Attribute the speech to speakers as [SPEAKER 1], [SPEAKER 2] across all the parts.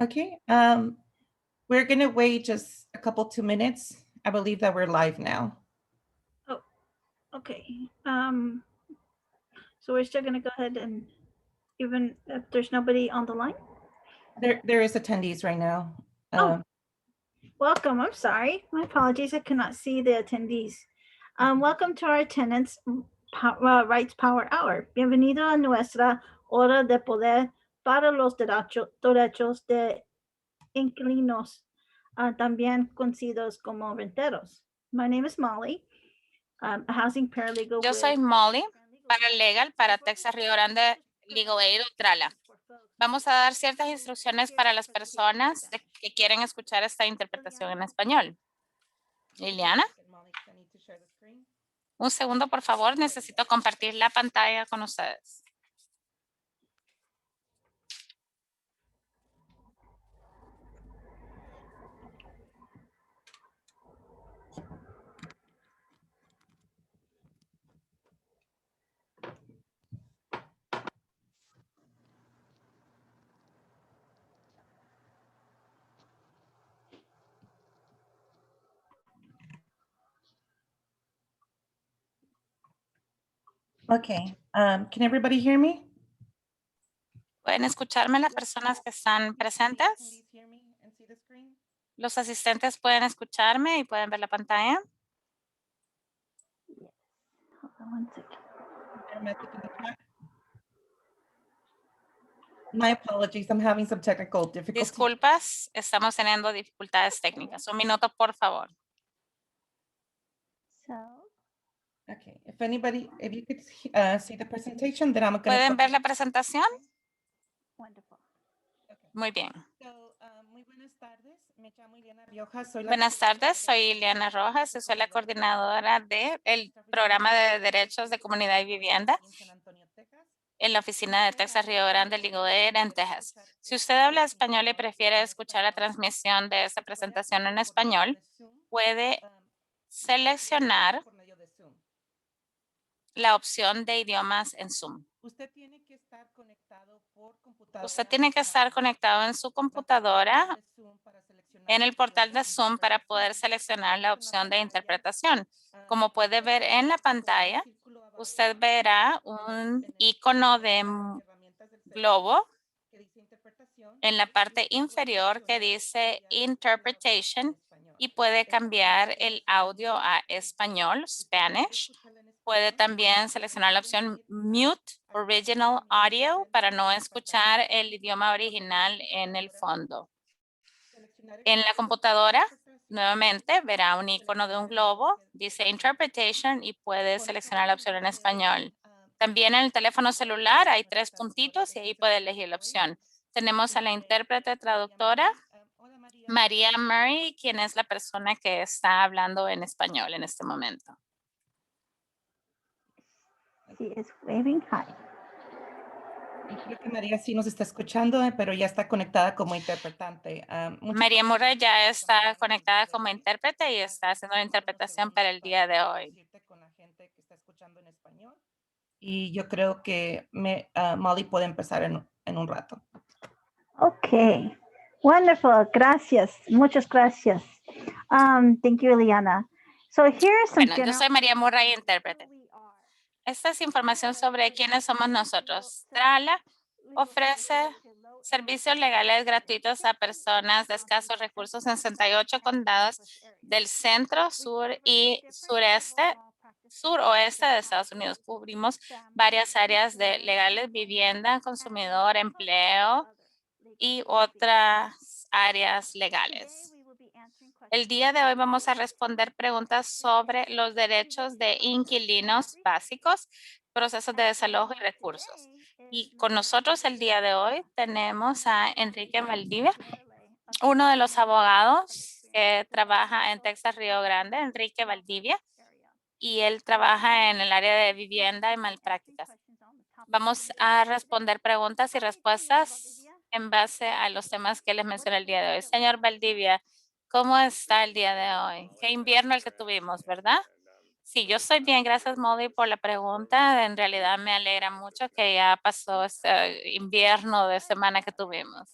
[SPEAKER 1] Okay, we're gonna wait just a couple 2 minutes. I believe that we're live now.
[SPEAKER 2] Oh, okay. So we're still gonna go ahead and even if there's nobody on the line.
[SPEAKER 1] There is attendees right now.
[SPEAKER 2] Oh, welcome. I'm sorry. My apologies. I could not see the attendees. Welcome to our attendance Rights Power Hour. Bienvenido a nuestra hora de poder para los derechos de inquilinos, también conocidos como renteros. My name is Molly, a housing paralegal
[SPEAKER 3] Yo soy Molly, paralegal para Texas Rio Grande Legal Aid Trala. Vamos a dar ciertas instrucciones para las personas que quieren escuchar esta interpretación en español. Liliana, un segundo, por favor. Necesito compartir la pantalla con ustedes.
[SPEAKER 1] Okay, can everybody hear me?
[SPEAKER 3] ¿Pueden escucharme las personas que están presentes? Los asistentes pueden escucharme y pueden ver la pantalla.
[SPEAKER 2] Hold on one second.
[SPEAKER 1] My apologies, I'm having some technical difficulties.
[SPEAKER 3] Disculpas, estamos teniendo dificultades técnicas. Un minuto, por favor.
[SPEAKER 1] Okay, if you could see the presentation, then I'm going to.
[SPEAKER 3] ¿Pueden ver la presentación?
[SPEAKER 2] Wonderful.
[SPEAKER 3] Muy bien.
[SPEAKER 1] Muy buenas tardes, me llamo Ileana Riojas.
[SPEAKER 3] Buenas tardes, soy Ileana Rojas, soy la coordinadora del programa de derechos de comunidad y vivienda en la oficina de Texas Rio Grande Legal Aid en Texas. Si usted habla español y prefiere escuchar la transmisión de esta presentación en español, puede seleccionar la opción de idiomas en Zoom.
[SPEAKER 1] Usted tiene que estar conectado por computadora.
[SPEAKER 3] Usted tiene que estar conectado en su computadora en el portal de Zoom para poder seleccionar la opción de interpretación. Como puede ver en la pantalla, usted verá un icono de globo en la parte inferior que dice Interpretation y puede cambiar el audio a español, Spanish. Puede también seleccionar la opción Mute Original Audio para no escuchar el idioma original en el fondo. En la computadora, nuevamente, verá un icono de un globo, dice Interpretation y puede seleccionar la opción en español. También en el teléfono celular hay 3 puntitos y ahí puede elegir la opción. Tenemos a la intérprete traductora, María Murray, quien es la persona que está hablando en español en este momento.
[SPEAKER 2] She is waving hi.
[SPEAKER 1] Creo que María sí nos está escuchando, pero ya está conectada como interpretante.
[SPEAKER 3] María Murray ya está conectada como intérprete y está haciendo la interpretación para el día de hoy.
[SPEAKER 1] Con la gente que está escuchando en español. Y yo creo que Molly puede empezar en un rato.
[SPEAKER 2] Okay, wonderful. Gracias. Muchas gracias. Thank you, Eliana. So here's some
[SPEAKER 3] Bueno, yo soy María Murray, intérprete. Esta es información sobre quiénes somos nosotros. Trala ofrece servicios legales gratuitos a personas de escasos recursos en 68 condados del centro, sur y suroeste de Estados Unidos. Cubrimos varias áreas de legales, vivienda, consumidor, empleo y otras áreas legales. El día de hoy vamos a responder preguntas sobre los derechos de inquilinos básicos, procesos de desalojo y recursos. Y con nosotros el día de hoy tenemos a Enrique Valdivia, uno de los abogados que trabaja en Texas Rio Grande, Enrique Valdivia, y él trabaja en el área de vivienda y malprácticas. Vamos a responder preguntas y respuestas en base a los temas que les mencioné el día de hoy. Señor Valdivia, ¿cómo está el día de hoy? Qué invierno el que tuvimos, ¿verdad? Sí, yo estoy bien. Gracias, Molly, por la pregunta. En realidad me alegra mucho que ya pasó este invierno de semana que tuvimos.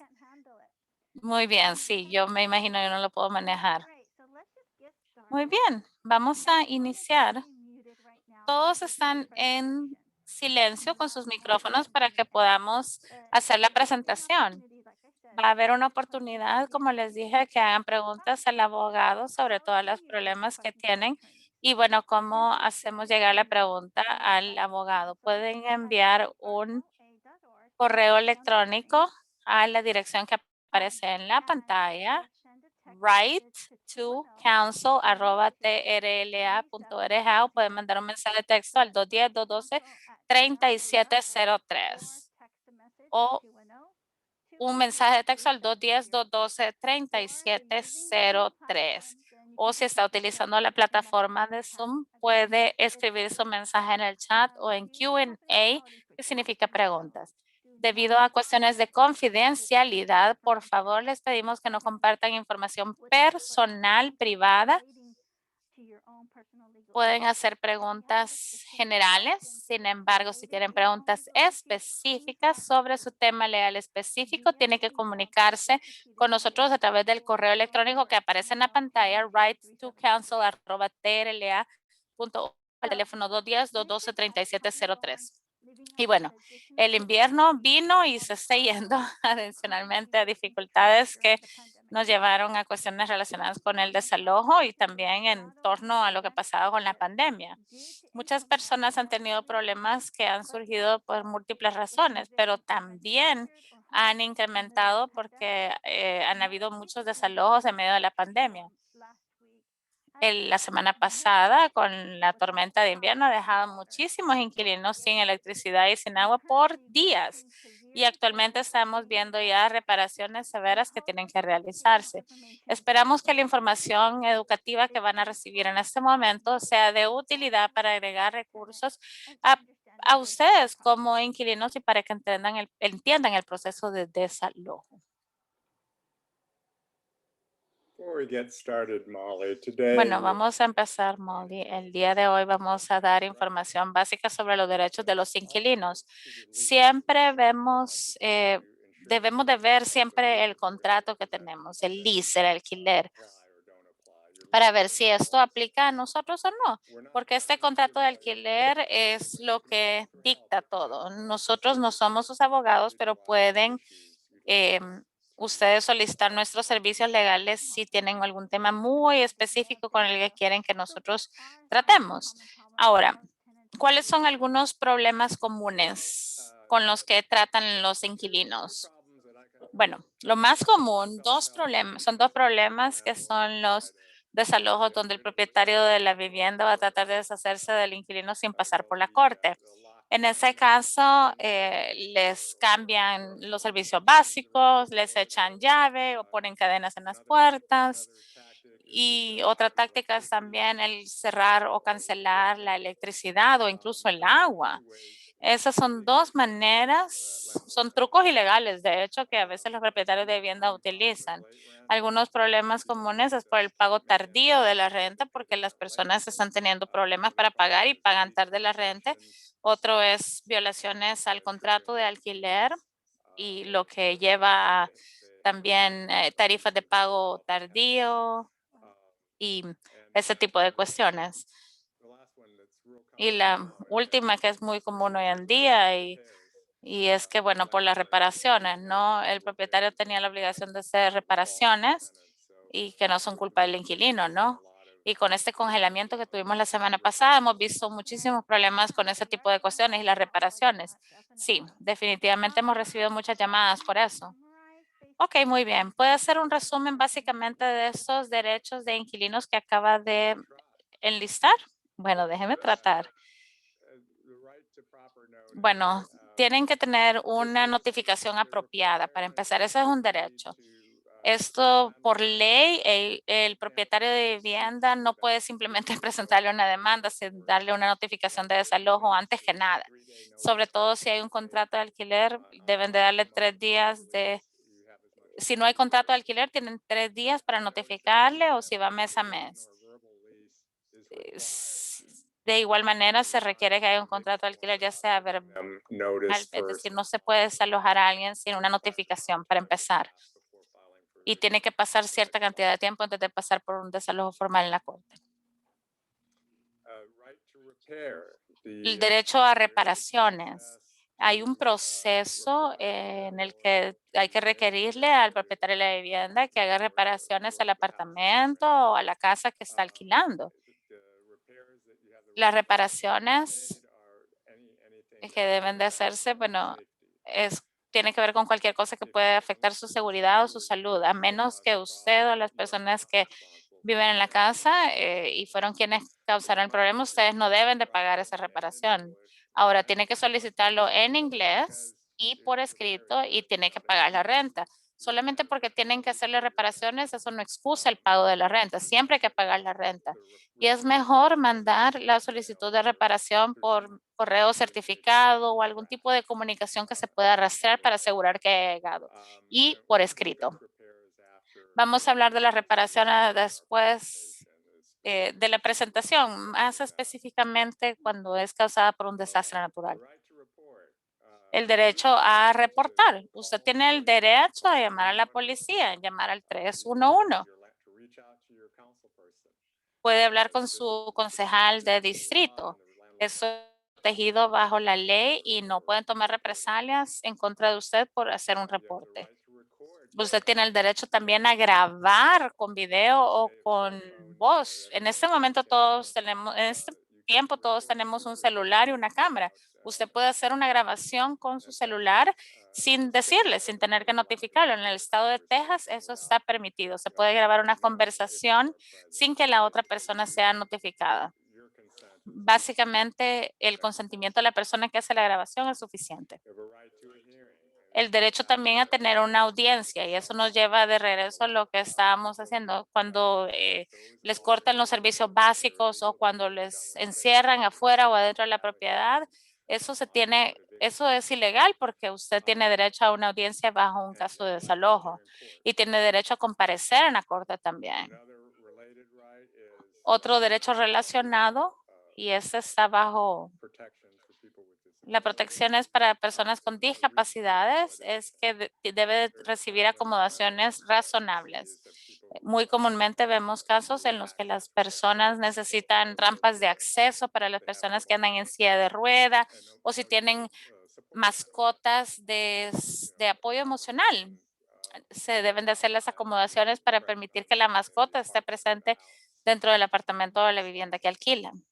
[SPEAKER 3] Muy bien, sí, yo me imagino, yo no lo puedo manejar.
[SPEAKER 2] Great, so let's just get
[SPEAKER 3] Muy
[SPEAKER 2] started.
[SPEAKER 3] bien, vamos a
[SPEAKER 2] And all of you
[SPEAKER 3] iniciar.
[SPEAKER 2] can be muted right now
[SPEAKER 3] Todos
[SPEAKER 2] to do the
[SPEAKER 3] están en
[SPEAKER 2] presentation.
[SPEAKER 3] silencio con sus
[SPEAKER 2] Not
[SPEAKER 3] micrófonos para que podamos
[SPEAKER 2] but
[SPEAKER 3] hacer la
[SPEAKER 2] there will be an
[SPEAKER 3] presentación.
[SPEAKER 2] opportunity, like I said,
[SPEAKER 3] Va a haber una
[SPEAKER 2] for questions
[SPEAKER 3] oportunidad,
[SPEAKER 2] at the
[SPEAKER 3] como
[SPEAKER 2] end.
[SPEAKER 3] les dije, que hagan preguntas al abogado sobre
[SPEAKER 2] How
[SPEAKER 3] todos
[SPEAKER 2] do
[SPEAKER 3] los
[SPEAKER 2] you ask a
[SPEAKER 3] problemas que
[SPEAKER 2] question to an
[SPEAKER 3] tienen
[SPEAKER 2] attorney?
[SPEAKER 3] y bueno, cómo
[SPEAKER 2] Simply
[SPEAKER 3] hacemos
[SPEAKER 2] send
[SPEAKER 3] llegar
[SPEAKER 2] an
[SPEAKER 3] la
[SPEAKER 2] email
[SPEAKER 3] pregunta
[SPEAKER 2] to
[SPEAKER 3] al abogado. Pueden enviar un
[SPEAKER 2] advice@rroa.org
[SPEAKER 3] correo
[SPEAKER 2] click on the screen
[SPEAKER 3] electrónico a la dirección que aparece en la
[SPEAKER 2] and
[SPEAKER 3] pantalla,
[SPEAKER 2] then send a text
[SPEAKER 3] write
[SPEAKER 2] message to
[SPEAKER 3] to
[SPEAKER 2] 210-202-3703.
[SPEAKER 3] counsel@trla.org o pueden mandar un mensaje de texto al 210-212-3703 o un mensaje de texto al 210-212-3703. O si está utilizando la plataforma de Zoom, puede escribir su mensaje en el chat o en Q&A, que significa preguntas. Debido a cuestiones de confidencialidad, por favor, les pedimos que no compartan información personal privada. Pueden hacer preguntas generales, sin embargo, si tienen preguntas específicas sobre su tema legal específico, tienen que comunicarse con nosotros a través del correo electrónico que aparece en la pantalla, write2counsel@trla.org, al teléfono 210-212-3703. Y bueno, el invierno vino y se está yendo adicionalmente a dificultades que nos llevaron a cuestiones relacionadas con el desalojo y también en torno a lo que pasaba con la pandemia. Muchas personas han tenido problemas que han surgido por múltiples razones, pero también han incrementado porque han habido muchos desalojos en medio de la pandemia. La semana pasada, con la tormenta de invierno, ha dejado muchísimos inquilinos sin electricidad y sin agua por días. Y actualmente estamos viendo ya reparaciones severas que tienen que realizarse. Esperamos que la información educativa que van a recibir en este momento sea de utilidad para agregar recursos a ustedes como inquilinos y para que entiendan el proceso de desalojo. Bueno, vamos a empezar, Molly. El día de hoy vamos a dar información básica sobre los derechos de los inquilinos. Siempre debemos de ver siempre el contrato que tenemos, el lease, el alquiler, para ver si esto aplica a nosotros o no, porque este contrato de alquiler es lo que dicta todo. Nosotros no somos sus abogados, pero pueden ustedes solicitar nuestros servicios legales si tienen algún tema muy específico con el que quieren que nosotros tratemos. Ahora, ¿cuáles son algunos problemas comunes con los que tratan los inquilinos? Bueno, lo más común, son dos problemas que son los desalojos donde el propietario de la vivienda va a tratar de deshacerse del inquilino sin pasar por la corte. En ese caso, les cambian los servicios básicos, les echan llave o ponen cadenas en las puertas. Y otra táctica es también el cerrar o cancelar la electricidad o incluso el agua. Esas son dos maneras, son trucos ilegales, de hecho, que a veces los propietarios de vivienda utilizan. Algunos problemas comunes es por el pago tardío de la renta, porque las personas están teniendo problemas para pagar y pagan tarde la renta. Otro es violaciones al contrato de alquiler y lo que lleva a también tarifas de pago tardío y ese tipo de cuestiones. Y la última que es muy común hoy en día y es que, bueno, por las reparaciones, ¿no? El propietario tenía la obligación de hacer reparaciones y que no son culpa del inquilino, ¿no? Y con este congelamiento que tuvimos la semana pasada, hemos visto muchísimos problemas con ese tipo de cuestiones y las reparaciones. Sí, definitivamente hemos recibido muchas llamadas por eso. Ok, muy bien. ¿Puede hacer un resumen básicamente de esos derechos de inquilinos que acaba de enlistar? Bueno, déjeme tratar. Bueno, tienen que tener una notificación apropiada. Para empezar, ese es un derecho. Esto por ley, el propietario de vivienda no puede simplemente presentarle una demanda sin darle una notificación de desalojo antes que nada. Sobre todo si hay un contrato de alquiler, deben de darle 3 días si no hay contrato de alquiler, tienen 3 días para notificarle o si va mes a mes. De igual manera, se requiere que haya un contrato de alquiler, ya sea verbal, es decir, no se puede desalojar a alguien sin una notificación para empezar. y tiene que pasar cierta cantidad de tiempo antes de pasar por un desalojo formal en la corte. El derecho a reparaciones. Hay un proceso en el que hay que requerirle al propietario de la vivienda que haga reparaciones al apartamento o a la casa que está alquilando. Las reparaciones que deben de hacerse, bueno, tiene que ver con cualquier cosa que puede afectar su seguridad o su salud, a menos que usted o las personas que viven en la casa y fueron quienes causaron el problema, ustedes no deben de pagar esa reparación. Ahora, tiene que solicitarlo en inglés y por escrito y tiene que pagar la renta. Solamente porque tienen que hacerle reparaciones, eso no excusa el pago de la renta. Siempre hay que pagar la renta. Y es mejor mandar la solicitud de reparación por correo certificado o algún tipo de comunicación que se pueda rastrear para asegurar que haya llegado y por escrito. Vamos a hablar de la reparación después de la presentación, más específicamente cuando es causada por un desastre natural. El derecho a reportar. Usted tiene el derecho a llamar a la policía, llamar al 311. Puede hablar con su concejal de distrito. Eso es protegido bajo la ley y no pueden tomar represalias en contra de usted por hacer un reporte. Usted tiene el derecho también a grabar con video o con voz. En este momento en este tiempo todos tenemos un celular y una cámara. Usted puede hacer una grabación con su celular sin decirle, sin tener que notificarlo. En el estado de Texas eso está permitido. Se puede grabar una conversación sin que la otra persona sea notificada. Básicamente, el consentimiento de la persona que hace la grabación es suficiente. El derecho también a tener una audiencia y eso nos lleva de regreso a lo que estábamos haciendo cuando les cortan los servicios básicos o cuando les encierran afuera o adentro de la propiedad. Eso es ilegal porque usted tiene derecho a una audiencia bajo un caso de desalojo y tiene derecho a comparecer en la corte también. Otro derecho relacionado y este está bajo la protección es para personas con discapacidades, es que debe recibir acomodaciones razonables. Muy comúnmente vemos casos en los que las personas necesitan rampas de acceso para las personas que andan en silla de rueda o si tienen mascotas de apoyo emocional. Se deben de hacer las acomodaciones para permitir que la mascota esté presente dentro del apartamento o la vivienda que alquilan.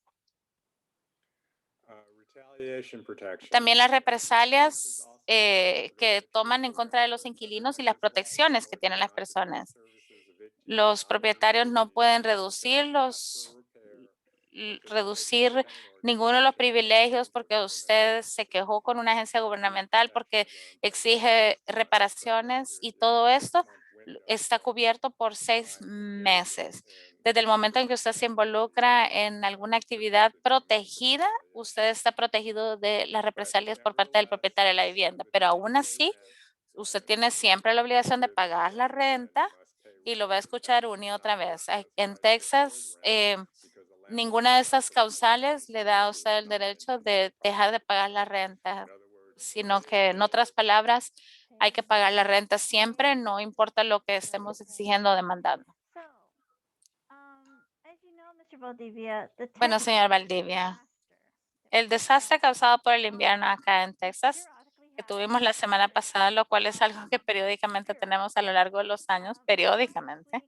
[SPEAKER 3] También las represalias que toman en contra de los inquilinos y las protecciones que tienen las personas. Los propietarios no pueden reducir ninguno de los privilegios porque usted se quejó con una agencia gubernamental porque exige reparaciones y todo esto está cubierto por 6 meses. Desde el momento en que usted se involucra en alguna actividad protegida, usted está protegido de las represalias por parte del propietario de la vivienda, pero aún así, usted tiene siempre la obligación de pagar la renta y lo va a escuchar una y otra vez. En Texas, ninguna de estas causales le da a usted el derecho de dejar de pagar la renta, sino que en otras palabras, hay que pagar la renta siempre, no importa lo que estemos exigiendo o demandando. Bueno, señor Valdivia, el desastre causado por el invierno acá en Texas que tuvimos la semana pasada, lo cual es algo que periódicamente tenemos a lo largo de los años, periódicamente.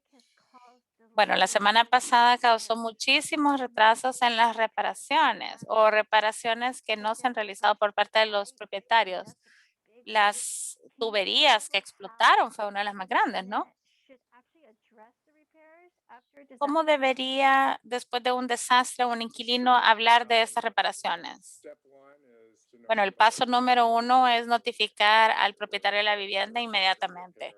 [SPEAKER 3] Bueno, la semana pasada causó muchísimos retrasos en las reparaciones o reparaciones que no se han realizado por parte de los propietarios. Las tuberías que explotaron fue una de las más grandes, ¿no? ¿Cómo debería, después de un desastre, un inquilino hablar de estas reparaciones? Bueno, el paso número 1 es notificar al propietario de la vivienda inmediatamente.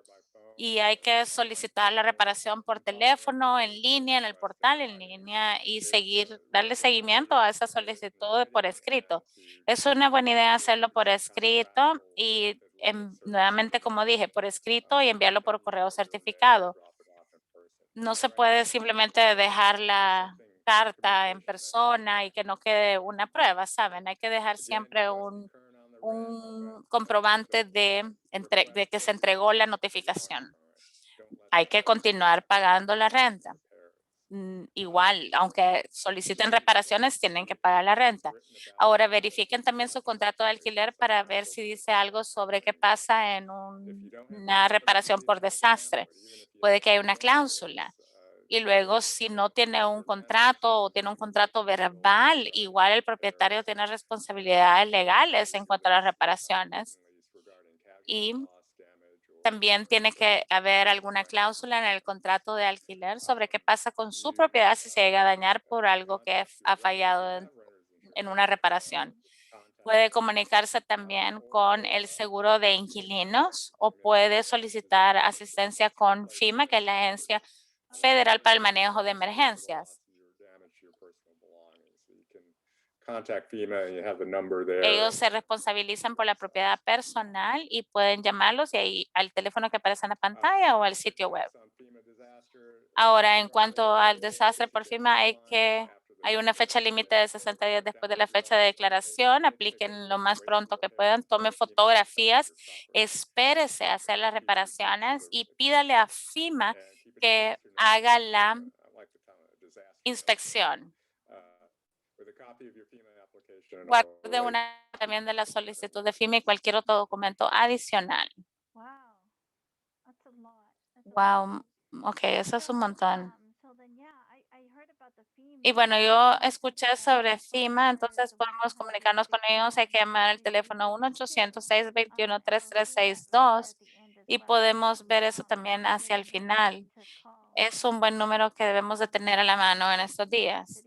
[SPEAKER 3] Y hay que solicitar la reparación por teléfono, en línea, en el portal en línea y darle seguimiento a esa solicitud por escrito. Es una buena idea hacerlo por escrito y nuevamente, como dije, por escrito y enviarlo por correo certificado. No se puede simplemente dejar la carta en persona y que no quede una prueba, ¿saben? Hay que dejar siempre un comprobante de que se entregó la notificación. hay que continuar pagando la renta. Igual, aunque soliciten reparaciones, tienen que pagar la renta. Ahora, verifiquen también su contrato de alquiler para ver si dice algo sobre qué pasa en una reparación por desastre. Puede que haya una cláusula. Y luego, si no tiene un contrato o tiene un contrato verbal, igual el propietario tiene responsabilidades legales en cuanto a las reparaciones. Y también tiene que haber alguna cláusula en el contrato de alquiler sobre qué pasa con su propiedad si se llega a dañar por algo que ha fallado en una reparación. Puede comunicarse también con el seguro de inquilinos o puede solicitar asistencia con FEMA, que es la Agencia Federal para el Manejo de Emergencias. Ellos se responsabilizan por la propiedad personal y pueden llamarlos y ahí al teléfono que aparece en la pantalla o al sitio web. Ahora, en cuanto al desastre por FEMA, hay una fecha límite de 60 días después de la fecha de declaración. Apliquen lo más pronto que puedan. Tome fotografías, espérese a hacer las reparaciones y pídale a FEMA que haga la inspección. Guarde una también de la solicitud de FEMA y cualquier otro documento adicional.
[SPEAKER 2] Wow. That's a lot. That's a lot.
[SPEAKER 3] Wow, ok, eso es un montón.
[SPEAKER 2] So then, yeah, I heard about the FEMA.
[SPEAKER 3] Y bueno, yo escuché sobre FEMA, entonces podemos comunicarnos con ellos. Hay que llamar al teléfono 1-800-621-3362 y podemos ver eso también hacia el final. Es un buen número que debemos de tener a la mano en estos días.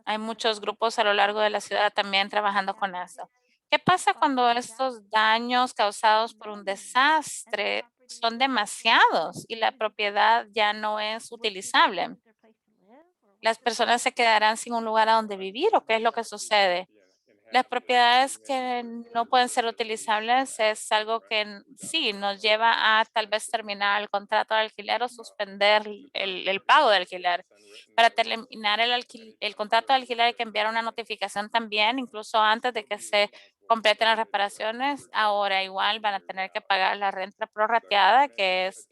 [SPEAKER 3] Hay muchos grupos a lo largo de la ciudad también trabajando con eso. ¿Qué pasa cuando estos daños causados por un desastre son demasiados y la propiedad ya no es utilizable? ¿Las personas se quedarán sin un lugar a donde vivir o qué es lo que sucede? Las propiedades que no pueden ser utilizables es algo que sí nos lleva a tal vez terminar el contrato de alquiler o suspender el pago de alquiler. Para terminar el contrato de alquiler hay que enviar una notificación también, incluso antes de que se completen las reparaciones. Ahora igual van a tener que pagar la renta prorrateada, que es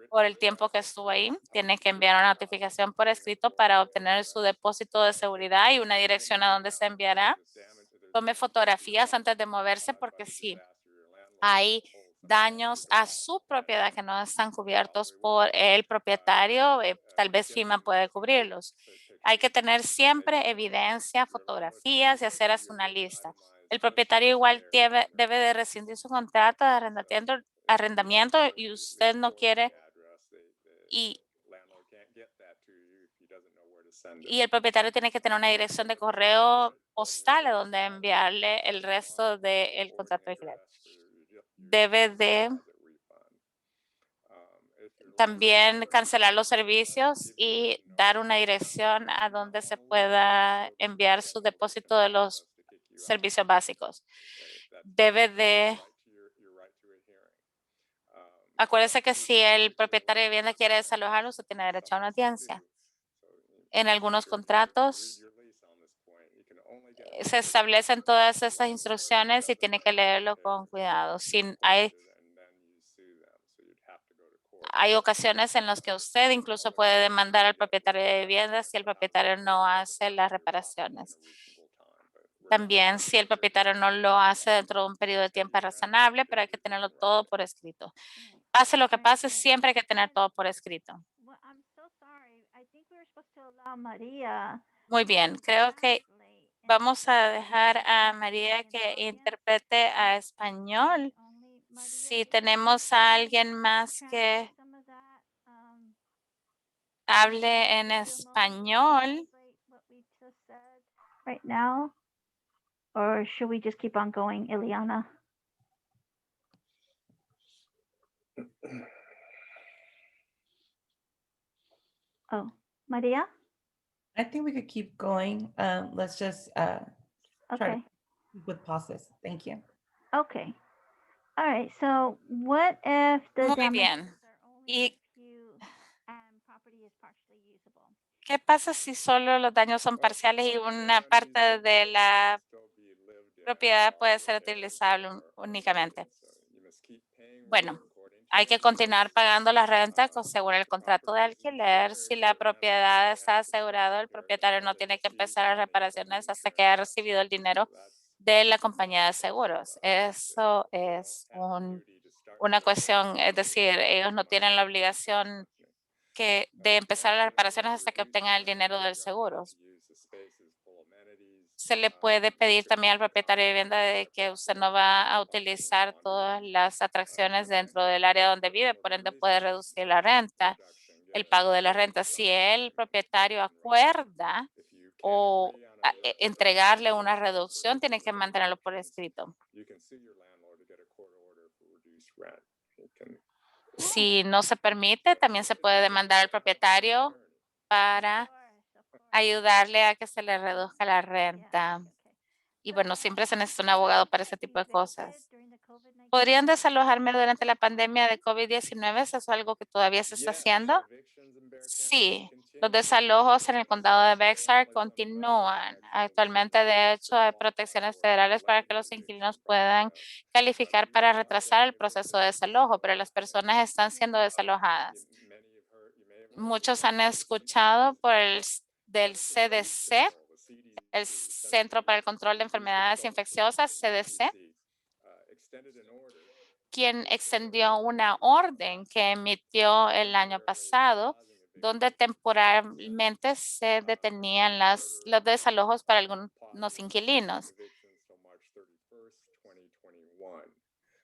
[SPEAKER 3] por el tiempo que estuvo ahí. Tienen que enviar una notificación por escrito para obtener su depósito de seguridad y una dirección a donde se enviará. Tome fotografías antes de moverse porque sí, hay daños a su propiedad que no están cubiertos por el propietario, tal vez FEMA puede cubrirlos. Hay que tener siempre evidencia, fotografías y hacer una lista. El propietario igual debe de rescindir su contrato de arrendamiento y usted no quiere y el propietario tiene que tener una dirección de correo postal a donde enviarle el resto del contrato de alquiler. Debe de también cancelar los servicios y dar una dirección a donde se pueda enviar su depósito de los servicios básicos. Debe de acuérdese que si el propietario de vivienda quiere desalojarlo, usted tiene derecho a una audiencia. En algunos contratos se establecen todas esas instrucciones y tiene que leerlo con cuidado. Hay ocasiones en las que usted incluso puede demandar al propietario de vivienda si el propietario no hace las reparaciones. También si el propietario no lo hace dentro de un periodo de tiempo razonable, pero hay que tenerlo todo por escrito. Pase lo que pase, siempre hay que tener todo por escrito. Muy bien, creo que vamos a dejar a María que interprete a español. Si tenemos a alguien más que hable en español.
[SPEAKER 2] Right now, or should we just keep on going, Ileana? Oh, Maria?
[SPEAKER 1] I think we could keep going. Let's just try
[SPEAKER 2] Okay.
[SPEAKER 1] to with pauses. Thank you.
[SPEAKER 2] Okay. All right. So what if the
[SPEAKER 3] Muy
[SPEAKER 2] damages
[SPEAKER 3] bien.
[SPEAKER 2] are only
[SPEAKER 3] Y
[SPEAKER 2] few and property is partially usable?
[SPEAKER 3] ¿qué pasa si solo los daños son parciales y una parte de la propiedad puede ser utilizable únicamente? Bueno, hay que continuar pagando la renta según el contrato de alquiler. Si la propiedad está asegurada, el propietario no tiene que empezar las reparaciones hasta que haya recibido el dinero de la compañía de seguros. Eso es una cuestión, es decir, ellos no tienen la obligación de empezar las reparaciones hasta que obtengan el dinero del seguro. Se le puede pedir también al propietario de vivienda de que usted no va a utilizar todas las atracciones dentro del área donde vive, por ende puede reducir la renta, el pago de la renta. Si el propietario acuerda o entregarle una reducción, tiene que mantenerlo por escrito. Si no se permite, también se puede demandar al propietario para ayudarle a que se le reduzca la renta. Y bueno, siempre se necesita un abogado para ese tipo de cosas. ¿Podrían desalojarme durante la pandemia de COVID-19? ¿Eso es algo que todavía se está haciendo? Sí, los desalojos en el condado de Bexar continúan. Actualmente, de hecho, hay protecciones federales para que los inquilinos puedan calificar para retrasar el proceso de desalojo, pero las personas están siendo desalojadas. Muchos han escuchado del CDC, el Centro para el Control de Enfermedades Infecciosas, CDC, quien extendió una orden que emitió el año pasado, donde temporalmente se detenían los desalojos para algunos inquilinos.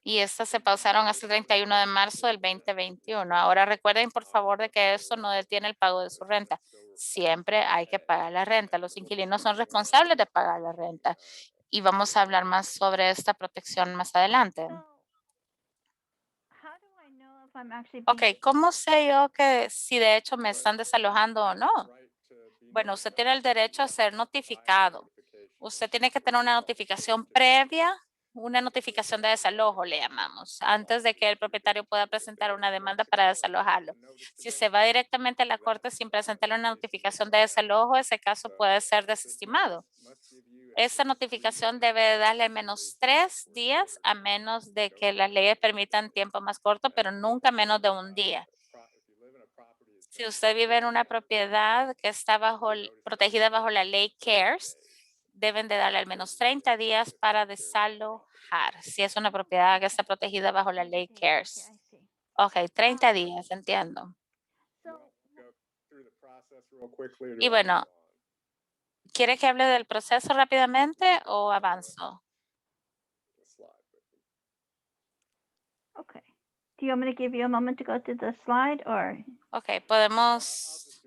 [SPEAKER 3] Y estas se pausaron hasta el 31 de marzo del 2021. Ahora recuerden, por favor, de que eso no detiene el pago de su renta. Siempre hay que pagar la renta. Los inquilinos son responsables de pagar la renta. Y vamos a hablar más sobre esta protección más adelante. Ok, ¿cómo sé yo que si de hecho me están desalojando o no? Bueno, usted tiene el derecho a ser notificado. Usted tiene que tener una notificación previa, una notificación de desalojo, le llamamos, antes de que el propietario pueda presentar una demanda para desalojarlo. Si se va directamente a la corte sin presentar una notificación de desalojo, ese caso puede ser desestimado. Esta notificación debe darle al menos 3 días, a menos de que las leyes permitan tiempo más corto, pero nunca menos de un día. Si usted vive en una propiedad que está protegida bajo la ley CARES, deben de darle al menos 30 días para desalojar. Si es una propiedad que está protegida bajo la ley CARES. Ok, 30 días, entiendo. Y bueno, ¿quiere que hable del proceso rápidamente o avanzo?
[SPEAKER 2] Okay. Do you want me to give you a moment to go to the slide or?
[SPEAKER 3] Ok, podemos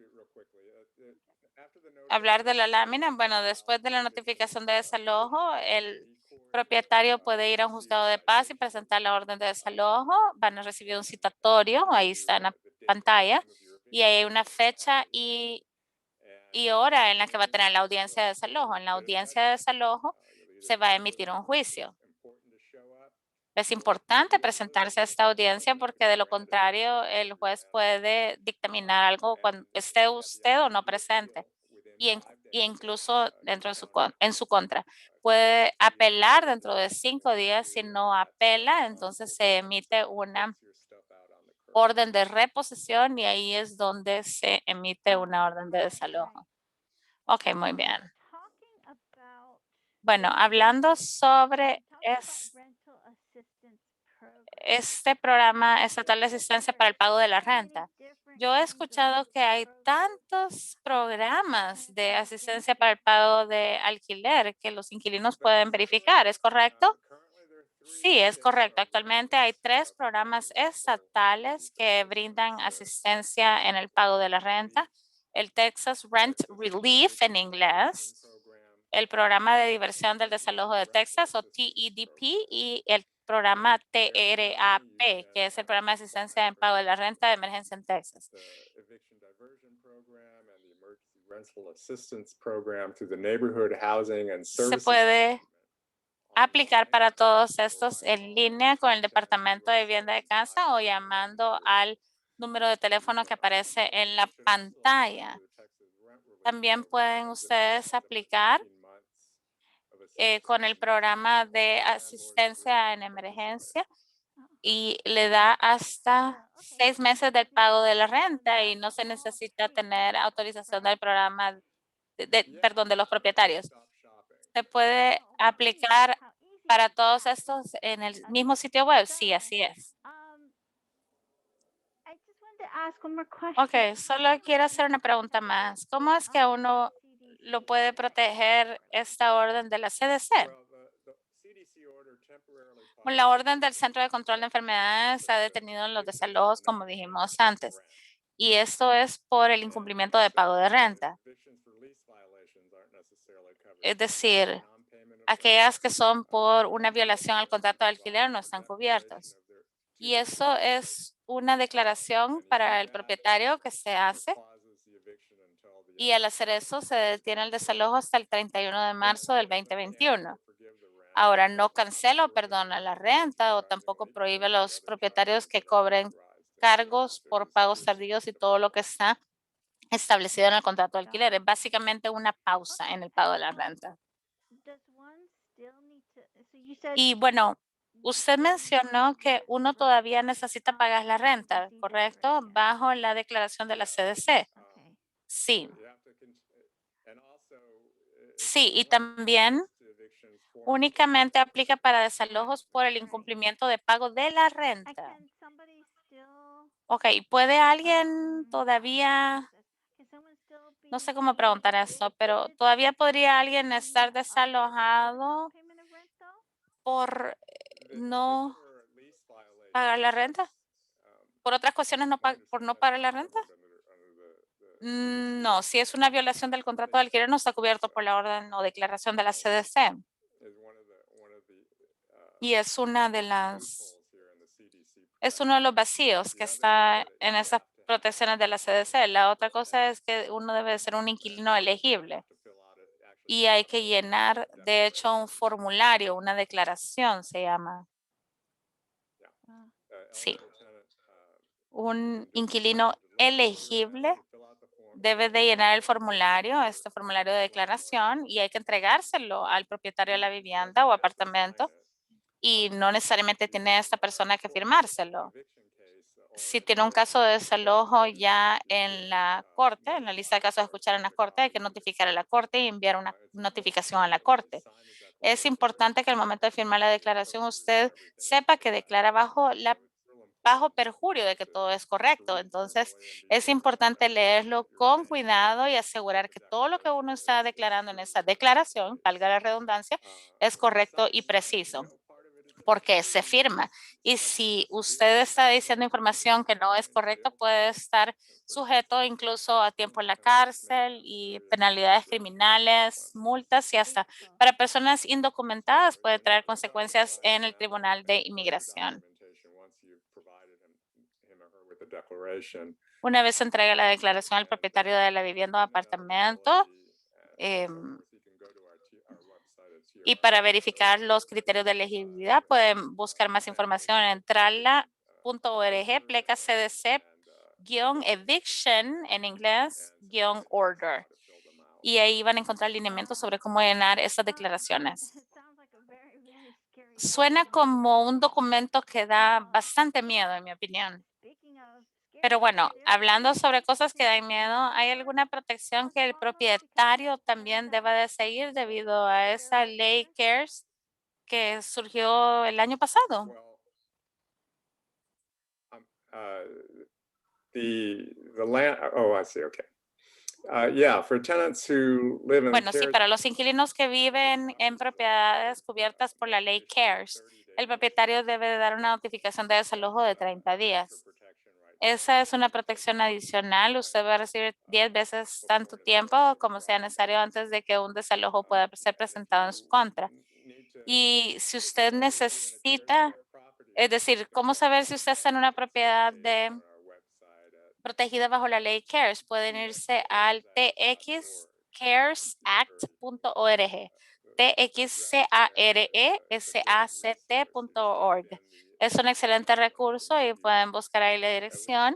[SPEAKER 3] hablar de la lámina. Bueno, después de la notificación de desalojo, el propietario puede ir a un juzgado de paz y presentar la orden de desalojo. Van a recibir un citatorio, ahí está en la pantalla, y hay una fecha y hora en la que va a tener la audiencia de desalojo. En la audiencia de desalojo se va a emitir un juicio. Es importante presentarse a esta audiencia porque de lo contrario el juez puede dictaminar algo cuando esté usted o no presente y incluso en su contra. Puede apelar dentro de 5 días. Si no apela, entonces se emite una orden de reposición y ahí es donde se emite una orden de desalojo. Ok, muy bien. Bueno, hablando sobre este programa estatal de asistencia para el pago de la renta. Yo he escuchado que hay tantos programas de asistencia para el pago de alquiler que los inquilinos pueden verificar. ¿Es correcto? Sí, es correcto. Actualmente hay 3 programas estatales que brindan asistencia en el pago de la renta. El Texas Rent Relief en inglés, el programa de diversión del desalojo de Texas o TEDP y el programa TRAP, que es el programa de asistencia en pago de la renta de emergencia en Texas. Se puede aplicar para todos estos en línea con el Departamento de Vivienda de Casa o llamando al número de teléfono que aparece en la pantalla. También pueden ustedes aplicar con el programa de asistencia en emergencia y le da hasta 6 meses del pago de la renta y no se necesita tener autorización del programa, perdón, de los propietarios. Se puede aplicar para todos estos en el mismo sitio web. Sí, así es.
[SPEAKER 2] I just wanted to ask one more question.
[SPEAKER 3] Ok, solo quiero hacer una pregunta más. ¿Cómo es que uno lo puede proteger esta orden de la CDC? La orden del Centro de Control de Enfermedades ha detenido los desalojos, como dijimos antes, y esto es por el incumplimiento de pago de renta. Es decir, aquellas que son por una violación al contrato de alquiler no están cubiertos. Y eso es una declaración para el propietario que se hace. Y al hacer eso se detiene el desalojo hasta el 31 de marzo del 2021. Ahora no cancela o perdona la renta o tampoco prohíbe a los propietarios que cobren cargos por pagos tardíos y todo lo que está establecido en el contrato de alquiler. Es básicamente una pausa en el pago de la renta.
[SPEAKER 2] Does one still need to, so you said
[SPEAKER 3] Y bueno, usted mencionó que uno todavía necesita pagar la renta, ¿correcto? Bajo la declaración de la CDC.
[SPEAKER 2] okay.
[SPEAKER 3] Sí. Sí, y también únicamente aplica para desalojos por el incumplimiento de pago de la renta.
[SPEAKER 2] Can somebody still
[SPEAKER 3] Ok, ¿puede alguien todavía,
[SPEAKER 2] can someone still
[SPEAKER 3] no sé
[SPEAKER 2] be
[SPEAKER 3] cómo preguntar esto, pero todavía podría alguien estar desalojado
[SPEAKER 2] payment of rent though?
[SPEAKER 3] por no pagar la renta? ¿Por otras cuestiones por no pagar la renta? No, si es una violación del contrato de alquiler no está cubierto por la orden o declaración de la CDC. Y es una de las, es uno de los vacíos que está en esas protecciones de la CDC. La otra cosa es que uno debe ser un inquilino elegible y hay que llenar, de hecho, un formulario, una declaración se llama. Sí. Un inquilino elegible debe de llenar el formulario, este formulario de declaración, y hay que entregárselo al propietario de la vivienda o apartamento y no necesariamente tiene esta persona que firmárselo. Si tiene un caso de desalojo ya en la corte, en la lista de casos a escuchar en la corte, hay que notificar a la corte y enviar una notificación a la corte. Es importante que al momento de firmar la declaración usted sepa que declara bajo perjurio de que todo es correcto. Entonces, es importante leerlo con cuidado y asegurar que todo lo que uno está declarando en esa declaración, valga la redundancia, es correcto y preciso, porque se firma. Y si usted está diciendo información que no es correcta, puede estar sujeto incluso a tiempo en la cárcel y penalidades criminales, multas y hasta para personas indocumentadas puede traer consecuencias en el Tribunal de Inmigración. Una vez se entrega la declaración al propietario de la vivienda o apartamento, y para verificar los criterios de elegibilidad pueden buscar más información en trala.org, pleca CDC-eviction en inglés, -order. Y ahí van a encontrar lineamientos sobre cómo llenar esas declaraciones.
[SPEAKER 2] It sounds like a very, very scary.
[SPEAKER 3] Suena como un documento que da bastante miedo, en mi opinión.
[SPEAKER 2] Speaking of
[SPEAKER 3] Pero bueno,
[SPEAKER 2] scary,
[SPEAKER 3] hablando sobre cosas que dan miedo, ¿hay alguna protección que el propietario también deba de seguir debido a esa ley CARES que surgió el año pasado?
[SPEAKER 4] I see. Okay. Yeah, for tenants who live in
[SPEAKER 3] Bueno, sí,
[SPEAKER 4] CARES
[SPEAKER 3] para los inquilinos que viven en propiedades cubiertas por la ley CARES, el propietario debe de dar una notificación de desalojo de 30 días. Esa es una protección adicional. Usted va a recibir 10 veces tanto tiempo como sea necesario antes de que un desalojo pueda ser presentado en su contra. Y si usted necesita, es decir, ¿cómo saber si usted está en una propiedad protegida bajo la ley CARES? Pueden irse al txcaresact.org, txcaresact.org. Es un excelente recurso y pueden buscar ahí la dirección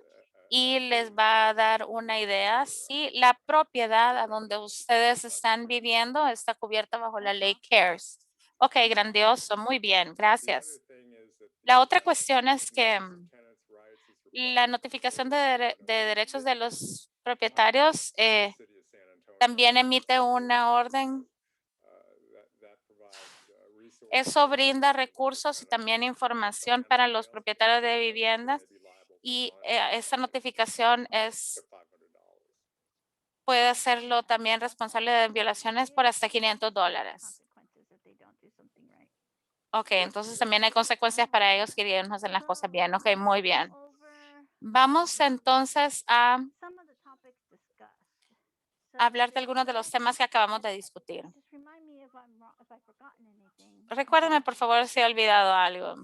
[SPEAKER 3] y les va a dar una idea si la propiedad a donde ustedes están viviendo está cubierta bajo la ley CARES. Ok, grandioso, muy bien, gracias. La otra cuestión es que la notificación de derechos de los propietarios también emite una orden. Eso brinda recursos y también información para los propietarios de viviendas y esa notificación puede hacerlo también responsable de violaciones por hasta $500. Ok, entonces también hay consecuencias para ellos que ellos no hacen las cosas bien. Ok, muy bien. Vamos entonces a hablar de algunos de los temas que acabamos de discutir. Recuérdeme, por favor, si he olvidado algo.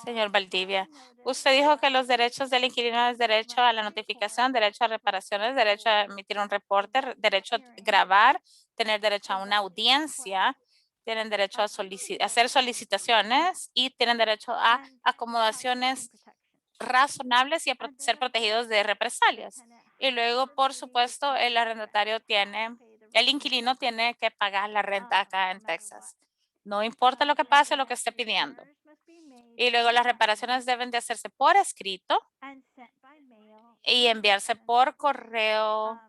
[SPEAKER 3] Señor Valdivia, usted dijo que los derechos del inquilino es derecho a la notificación, derecho a reparaciones, derecho a emitir un reporte, derecho a grabar, tener derecho a una audiencia, tienen derecho a hacer solicitaciones y tienen derecho a acomodaciones razonables y a ser protegidos de represalias. Y luego, por supuesto, el inquilino tiene que pagar la renta acá en Texas. No importa lo que pase, lo que esté pidiendo. Y luego las reparaciones deben de hacerse por escrito y enviarse por correo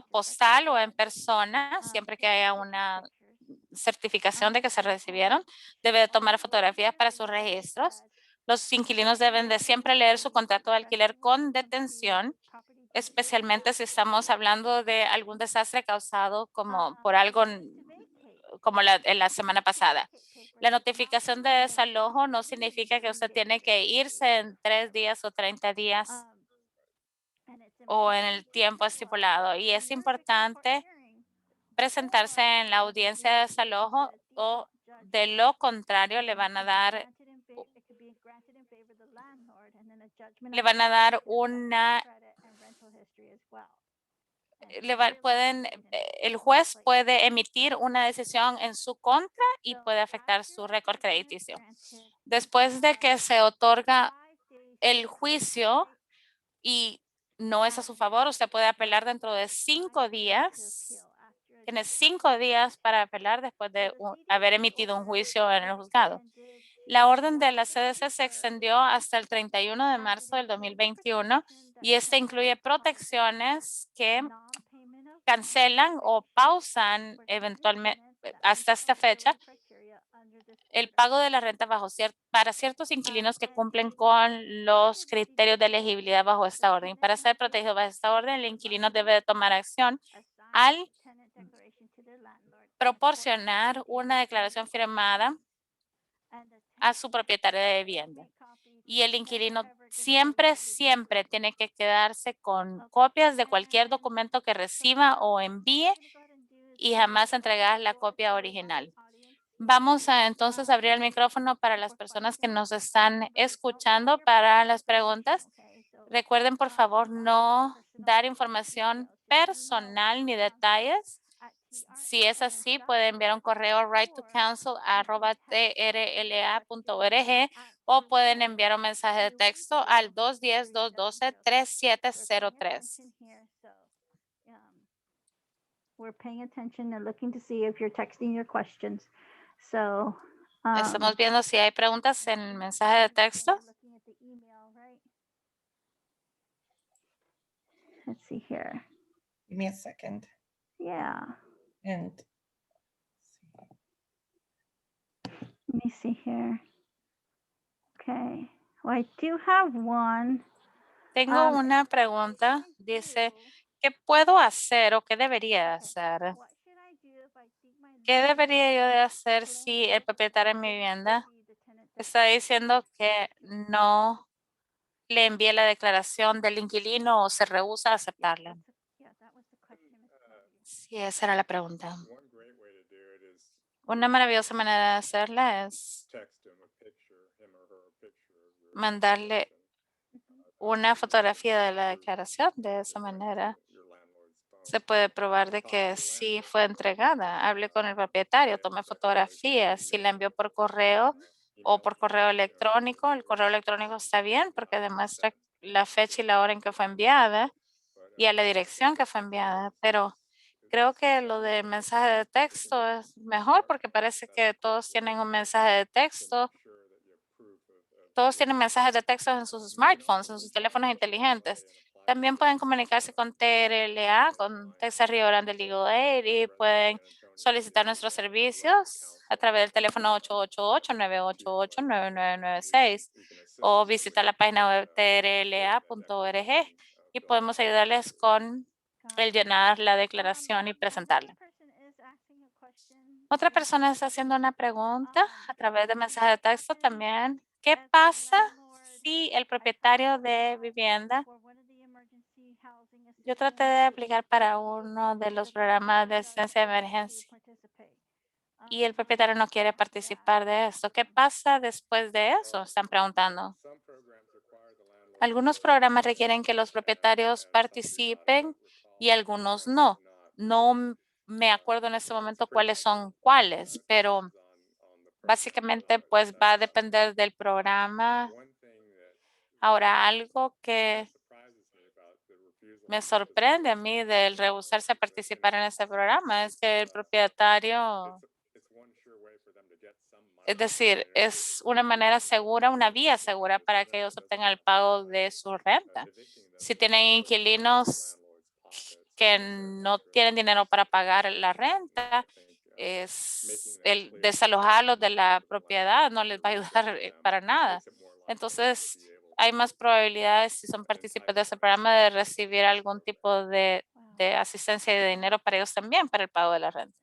[SPEAKER 3] postal o en persona, siempre que haya una certificación de que se recibieron. Debe de tomar fotografías para sus registros. Los inquilinos deben de siempre leer su contrato de alquiler con detención, especialmente si estamos hablando de algún desastre causado como por algo como en la semana pasada. La notificación de desalojo no significa que usted tiene que irse en 3 días o 30 días o en el tiempo estipulado. Y es importante presentarse en la audiencia de desalojo o de lo contrario le van a dar una el juez puede emitir una decisión en su contra y puede afectar su récord crediticio. Después de que se otorga el juicio y no es a su favor, usted puede apelar dentro de 5 días. Tiene 5 días para apelar después de haber emitido un juicio en el juzgado. La orden de la CDC se extendió hasta el 31 de marzo del 2021 y este incluye protecciones que cancelan o pausan eventualmente hasta esta fecha el pago de la renta para ciertos inquilinos que cumplen con los criterios de elegibilidad bajo esta orden. Para ser protegido bajo esta orden, el inquilino debe de tomar acción al proporcionar una declaración firmada a su propietario de vivienda. Y el inquilino siempre tiene que quedarse con copias de cualquier documento que reciba o envíe y jamás entregar la copia original. Vamos a entonces abrir el micrófono para las personas que nos están escuchando para las preguntas. Recuerden, por favor, no dar información personal ni detalles. Si es así, puede enviar un correo righttocounsel@trla.org o pueden enviar un mensaje de texto al 210-212-3703.
[SPEAKER 2] We're paying attention and looking to see if you're texting your questions.
[SPEAKER 3] Estamos viendo si hay preguntas en el mensaje de texto.
[SPEAKER 2] Let's see here.
[SPEAKER 1] Give me a second.
[SPEAKER 2] Yeah.
[SPEAKER 1] And
[SPEAKER 2] Let me see here. Okay. Well, I do have one.
[SPEAKER 3] Tengo una pregunta. Dice, ¿qué puedo hacer o qué debería hacer? ¿Qué debería yo de hacer si el propietario de mi vivienda está diciendo que no le envíe la declaración del inquilino o se rehúsa a aceptarla? Sí, esa era la pregunta. Una maravillosa manera de hacerla es mandarle una fotografía de la declaración. De esa manera se puede probar de que sí fue entregada. Hable con el propietario, tome fotografías. Si la envió por correo o por correo electrónico, el correo electrónico está bien porque demuestra la fecha y la hora en que fue enviada y a la dirección que fue enviada. Pero Creo que lo de mensaje de texto es mejor porque parece que todos tienen un mensaje de texto. Todos tienen mensajes de texto en sus smartphones, en sus teléfonos inteligentes. También pueden comunicarse con TRLA, con Texas Rio Grande Legal Aid, y pueden solicitar nuestros servicios a través del teléfono 888-988-9996 o visitar la página web trla.org y podemos ayudarles con el llenar la declaración y presentarla. Otra persona está haciendo una pregunta a través de mensaje de texto también. ¿Qué pasa si el propietario de vivienda? Yo traté de aplicar para uno de los programas de asistencia de emergencia y el propietario no quiere participar de esto. ¿Qué pasa después de eso? Están preguntando. Algunos programas requieren que los propietarios participen y algunos no. No me acuerdo en este momento cuáles son cuáles, pero básicamente pues va a depender del programa. Ahora, algo que me sorprende a mí del rehusarse a participar en ese programa es que el propietario, es decir, es una manera segura, una vía segura para que ellos obtengan el pago de su renta. Si tienen inquilinos que no tienen dinero para pagar la renta, es el desalojarlos de la propiedad no les va a ayudar para nada. Entonces, hay más probabilidades si son partícipes de ese programa de recibir algún tipo de asistencia y de dinero para ellos también para el pago de la renta.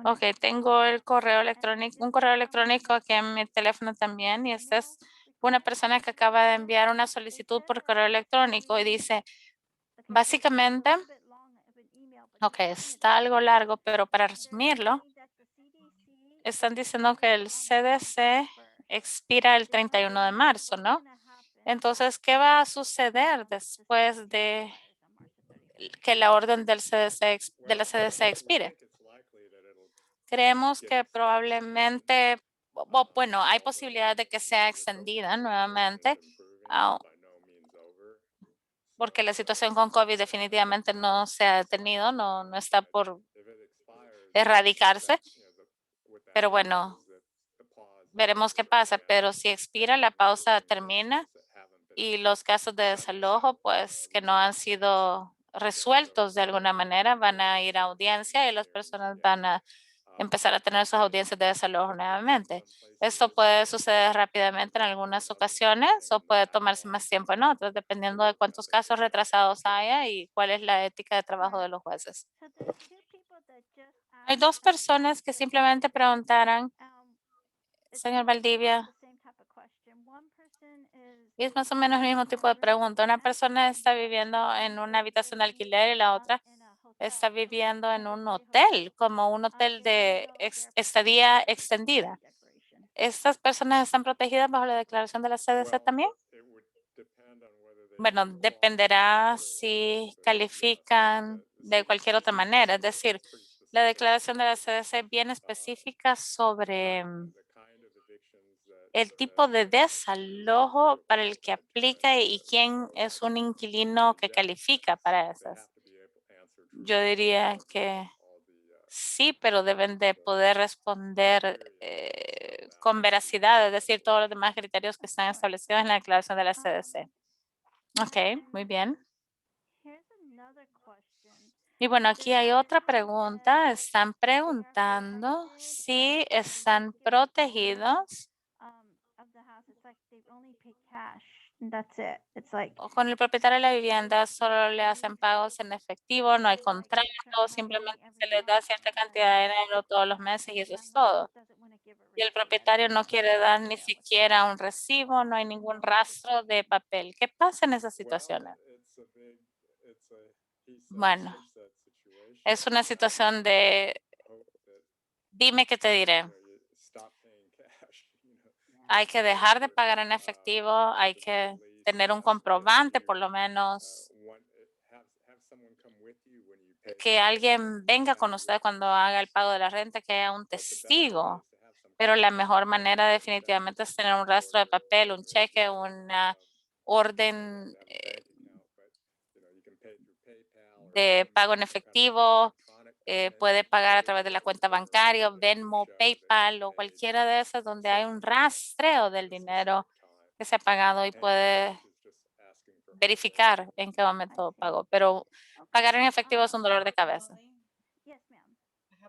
[SPEAKER 3] Ok, tengo el correo electrónico, un correo electrónico aquí en mi teléfono también y esta es una persona que acaba de enviar una solicitud por correo electrónico y dice, básicamente, ok, está algo largo, pero para resumirlo, están diciendo que el CDC expira el 31 de marzo, ¿no? Entonces, ¿qué va a suceder después de que la orden del CDC, de la CDC expire? Creemos que probablemente, bueno, hay posibilidad de que sea extendida nuevamente, porque la situación con COVID definitivamente no se ha detenido, no está por erradicarse, pero bueno, veremos qué pasa. Pero si expira, la pausa termina y los casos de desalojo, pues que no han sido resueltos de alguna manera, van a ir a audiencia y las personas van a empezar a tener sus audiencias de desalojo nuevamente. Esto puede suceder rápidamente en algunas ocasiones o puede tomarse más tiempo en otras, dependiendo de cuántos casos retrasados haya y cuál es la ética de trabajo de los jueces. Hay dos personas que simplemente preguntaron, señor Valdivia, y es más o menos el mismo tipo de pregunta. Una persona está viviendo en una habitación de alquiler y la otra está viviendo en un hotel, como un hotel de estadía extendida. ¿Estas personas están protegidas bajo la declaración de la CDC también? Bueno, dependerá si califican de cualquier otra manera. Es decir, la declaración de la CDC es bien específica sobre el tipo de desalojo para el que aplica y quién es un inquilino que califica para esas. Yo diría que sí, pero deben de poder responder con veracidad, es decir, todos los demás criterios que están establecidos en la declaración de la CDC. Ok, muy bien. Y bueno, aquí hay otra pregunta. Están preguntando si están protegidos o con el propietario de la vivienda solo le hacen pagos en efectivo, no hay contrato, simplemente se les da cierta cantidad de dinero todos los meses y eso es todo. Y el propietario no quiere dar ni siquiera un recibo, no hay ningún rastro de papel. ¿Qué pasa en esas situaciones? Bueno, es una situación de dime qué te diré. Hay que dejar de pagar en efectivo, hay que tener un comprobante, por lo menos que alguien venga con usted cuando haga el pago de la renta, que haya un testigo. Pero la mejor manera definitivamente es tener un rastro de papel, un cheque, una orden de pago en efectivo, puede pagar a través de la cuenta bancaria, Venmo, PayPal o cualquiera de esas donde hay un rastreo del dinero que se ha pagado y puede verificar en qué momento pagó. Pero pagar en efectivo es un dolor de cabeza.
[SPEAKER 2] Yes, ma'am.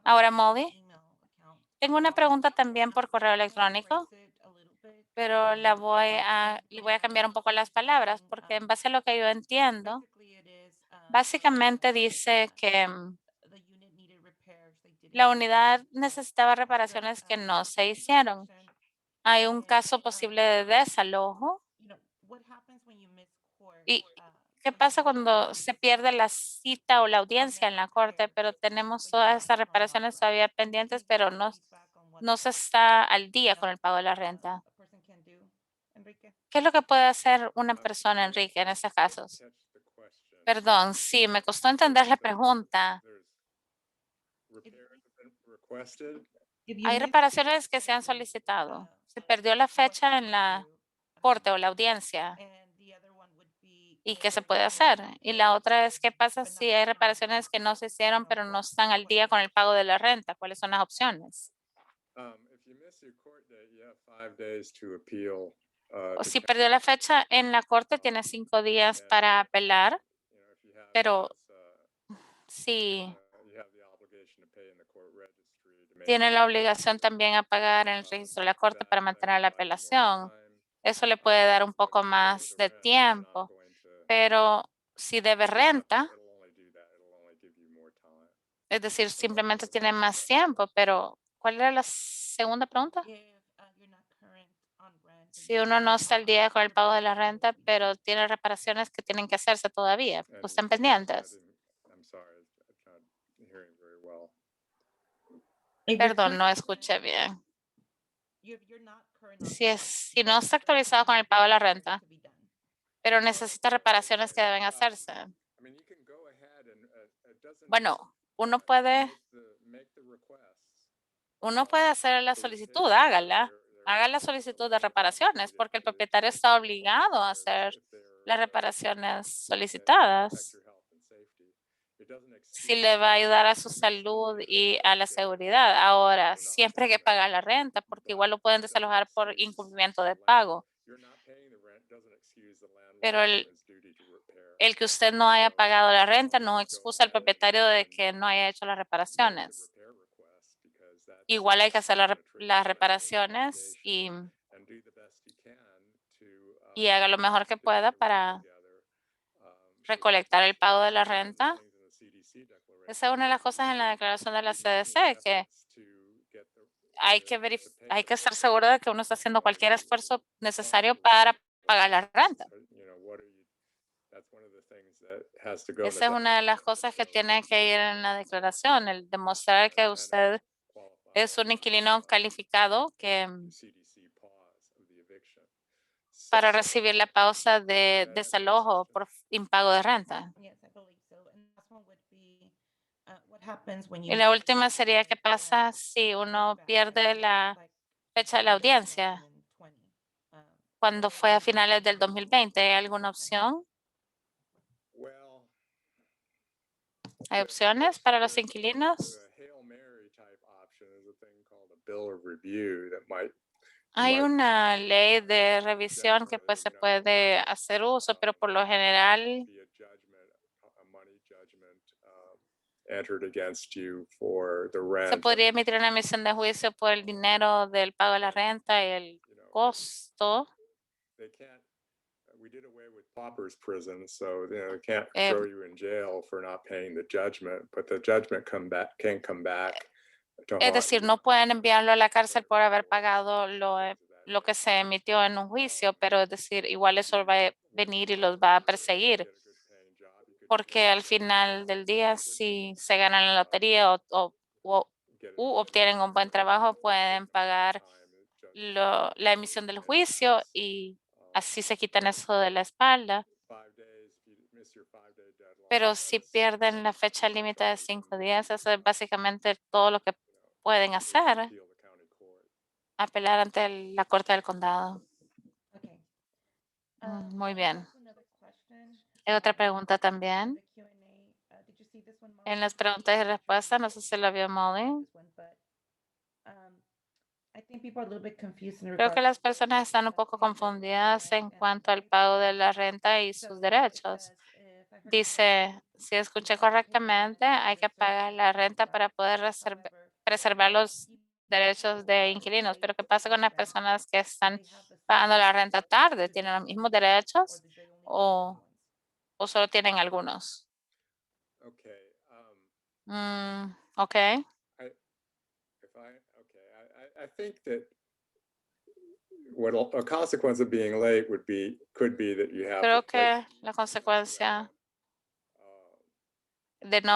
[SPEAKER 3] Ahora, Molly, tengo una pregunta también por correo electrónico, pero le voy a cambiar un poco las palabras porque en base a lo que yo entiendo, básicamente dice que la unidad necesitaba reparaciones que no se hicieron. Hay un caso posible de desalojo. ¿Y qué pasa cuando se pierde la cita o la audiencia en la corte, pero tenemos todas estas reparaciones todavía pendientes, pero no se está al día con el pago de la renta? ¿Qué es lo que puede hacer una persona, Enrique, en esos casos? Perdón, sí, me costó entender la pregunta. Hay reparaciones que se han solicitado. Se perdió la fecha en la corte o la audiencia. ¿Y qué se puede hacer? Y la otra es, ¿qué pasa si hay reparaciones que no se hicieron, pero no están al día con el pago de la renta? ¿Cuáles son las opciones? O si perdió la fecha en la corte, tiene 5 días para apelar, pero si tiene la obligación también a pagar en el registro de la corte para mantener la apelación. Eso le puede dar un poco más de tiempo, pero si debe renta, es decir, simplemente tiene más tiempo, pero ¿cuál era la segunda pregunta? Si uno no está al día con el pago de la renta, pero tiene reparaciones que tienen que hacerse todavía, están pendientes. Perdón, no escuché bien. Si no está actualizado con el pago de la renta, pero necesita reparaciones que deben hacerse. Bueno, uno puede hacer la solicitud, hágala. Haga la solicitud de reparaciones porque el propietario está obligado a hacer las reparaciones solicitadas. Si le va a ayudar a su salud y a la seguridad. Ahora, siempre hay que pagar la renta porque igual lo pueden desalojar por incumplimiento de pago. Pero el que usted no haya pagado la renta no excusa al propietario de que no haya hecho las reparaciones. Igual hay que hacer las reparaciones y haga lo mejor que pueda para recolectar el pago de la renta. Esa es una de las cosas en la declaración de la CDC, que hay que estar seguro de que uno está haciendo cualquier esfuerzo necesario para pagar la renta. Esa es una de las cosas que tiene que ir en la declaración, el demostrar que usted es un inquilino calificado que para recibir la pausa de desalojo por impago de renta. Y la última sería, ¿qué pasa si uno pierde la fecha de la audiencia cuando fue a finales del 2020? ¿Hay alguna opción? ¿Hay opciones para los inquilinos? Hay una ley de revisión que pues se puede hacer uso, pero por lo general se podría emitir una emisión de juicio por el dinero del pago de la renta y el costo.
[SPEAKER 4] Paupers prison, so they can't
[SPEAKER 3] Eh,
[SPEAKER 4] throw you in jail for not paying the judgment, but the judgment can come back to
[SPEAKER 3] Es
[SPEAKER 4] haunt
[SPEAKER 3] decir,
[SPEAKER 4] you.
[SPEAKER 3] no pueden enviarlo a la cárcel por haber pagado lo que se emitió en un juicio, pero es decir, igual eso va a venir y los va a perseguir, porque al final del día, si se ganan la lotería u obtienen un buen trabajo, pueden pagar la emisión del juicio y así se quitan eso de la espalda. Pero si pierden la fecha límite de 5 días, eso es básicamente todo lo que pueden hacer, apelar ante la Corte del Condado. Muy bien. Hay otra pregunta también. En las preguntas y respuestas, no sé si lo vio Molly. Creo que las personas están un poco confundidas en cuanto al pago de la renta y sus derechos. Dice, si escuché correctamente, hay que pagar la renta para poder preservar los derechos de inquilinos. Pero ¿qué pasa con las personas que están pagando la renta tarde? ¿Tienen los mismos derechos o solo tienen algunos?
[SPEAKER 4] Okay.
[SPEAKER 3] Ok.
[SPEAKER 4] I think that what a consequence of being late could be that you have
[SPEAKER 3] Creo
[SPEAKER 4] to
[SPEAKER 3] que la consecuencia
[SPEAKER 4] um,
[SPEAKER 3] de no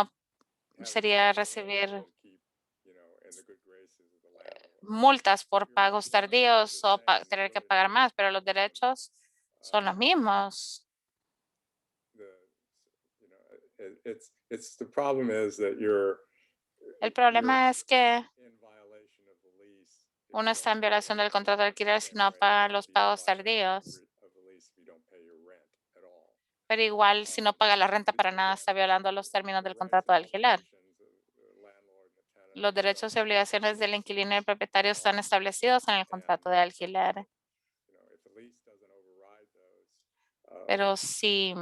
[SPEAKER 4] have
[SPEAKER 3] sería
[SPEAKER 4] the
[SPEAKER 3] recibir
[SPEAKER 4] landlord keep, you know, in the good graces of the landlord.
[SPEAKER 3] multas por
[SPEAKER 4] You're
[SPEAKER 3] pagos
[SPEAKER 4] right,
[SPEAKER 3] tardíos o
[SPEAKER 4] you're saying
[SPEAKER 3] tener que
[SPEAKER 4] really
[SPEAKER 3] pagar más, pero los derechos son los
[SPEAKER 4] uh,
[SPEAKER 3] mismos.
[SPEAKER 4] the, you know, it's the problem is that you're
[SPEAKER 3] El problema es que
[SPEAKER 4] in violation of the lease. if
[SPEAKER 3] uno
[SPEAKER 4] you
[SPEAKER 3] está
[SPEAKER 4] don't
[SPEAKER 3] en
[SPEAKER 4] pay
[SPEAKER 3] violación del contrato de alquiler si
[SPEAKER 4] rent,
[SPEAKER 3] no
[SPEAKER 4] right?
[SPEAKER 3] paga
[SPEAKER 4] You'd
[SPEAKER 3] los
[SPEAKER 4] be in
[SPEAKER 3] pagos
[SPEAKER 4] violation
[SPEAKER 3] tardíos.
[SPEAKER 4] of the lease if you don't pay your rent at all.
[SPEAKER 3] Pero igual, si no paga la renta para nada, está violando los términos del contrato de alquiler. Los derechos y obligaciones del inquilino y el propietario están establecidos en el contrato de alquiler. Pero si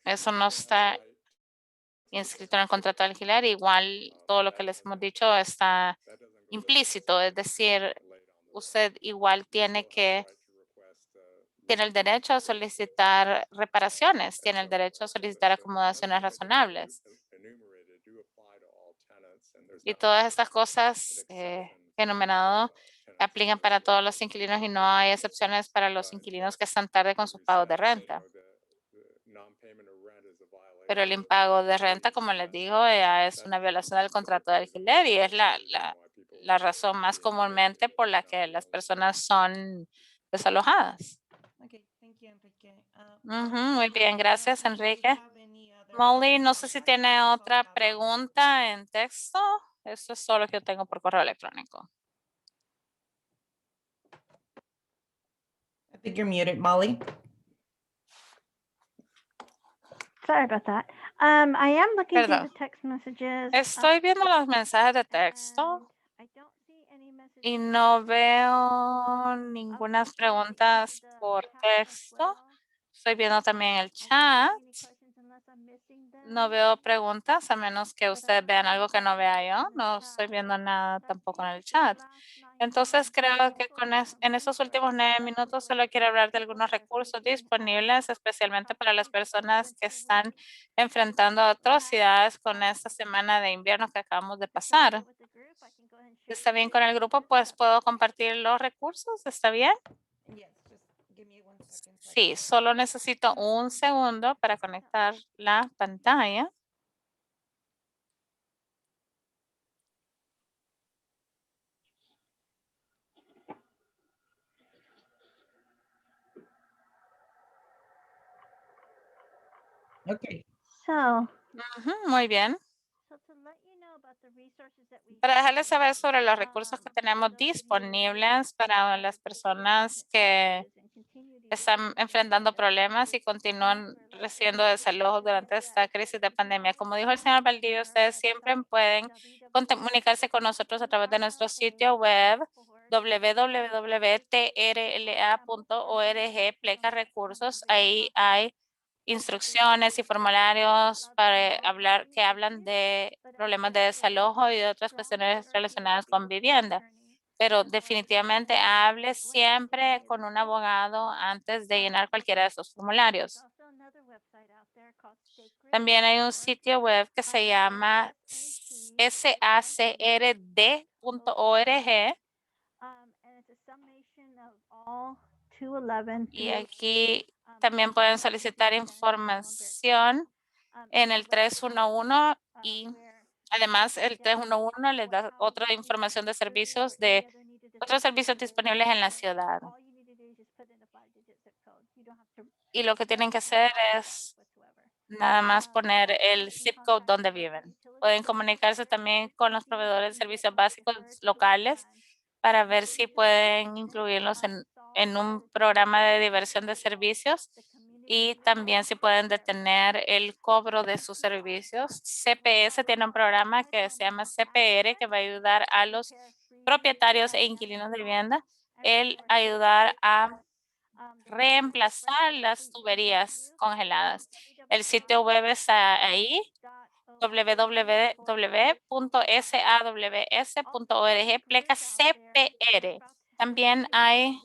[SPEAKER 3] eso no está inscrito en el contrato de alquiler, igual todo lo que les hemos dicho está implícito, es decir, usted igual tiene el derecho a solicitar reparaciones, tiene el derecho a solicitar acomodaciones razonables. Y todas estas cosas que he enumerado aplican para todos los inquilinos y no hay excepciones para los inquilinos que están tarde con sus pagos de renta. Pero el impago de renta, como les digo, ya es una violación del contrato de alquiler y es la razón más comúnmente por la que las personas son desalojadas. Muy bien, gracias, Enrique. Molly, no sé si tiene otra pregunta en texto. Eso es solo lo que yo tengo por correo electrónico.
[SPEAKER 1] I think you're muted, Molly.
[SPEAKER 2] Sorry about that. I am looking through
[SPEAKER 3] Perdón.
[SPEAKER 2] the text messages.
[SPEAKER 3] Estoy viendo los mensajes de texto
[SPEAKER 2] and I don't see any messages
[SPEAKER 3] y no veo ninguna preguntas por texto. Estoy viendo también el chat. No veo preguntas a menos que ustedes vean algo que no vea yo. No estoy viendo nada tampoco en el chat. Entonces creo que en estos últimos 9 minutos solo quiero hablar de algunos recursos disponibles, especialmente para las personas que están enfrentando atrocidades con esta semana de invierno que acabamos de pasar. Si está bien con el grupo, pues puedo compartir los recursos. ¿Está bien? Sí, solo necesito un segundo para conectar la pantalla.
[SPEAKER 1] Okay.
[SPEAKER 2] So,
[SPEAKER 3] Muy bien.
[SPEAKER 2] to let you know about the resources that we
[SPEAKER 3] Para dejarles saber sobre los recursos que tenemos disponibles para las personas que están enfrentando problemas y continúan recibiendo desalojos durante esta crisis de pandemia. Como dijo el señor Valdivia, ustedes siempre pueden comunicarse con nosotros a través de nuestro sitio web www.trla.org pleca recursos. Ahí hay instrucciones y formularios para que hablan de problemas de desalojo y de otras cuestiones relacionadas con vivienda. Pero definitivamente hable siempre con un abogado antes de llenar cualquiera de esos formularios. También hay un sitio web que se llama sacrd.org. Y aquí también pueden solicitar información en el 311 y además el 311 les da otra información de servicios de otros servicios disponibles en la ciudad. Y lo que tienen que hacer es nada más poner el zip code donde viven. Pueden comunicarse también con los proveedores de servicios básicos locales para ver si pueden incluirlos en un programa de diversión de servicios y también si pueden detener el cobro de sus servicios. CPS tiene un programa que se llama CPR que va a ayudar a los propietarios e inquilinos de vivienda el ayudar a reemplazar las tuberías congeladas. El sitio web está ahí, www.saws.org, pleca CPR. También hay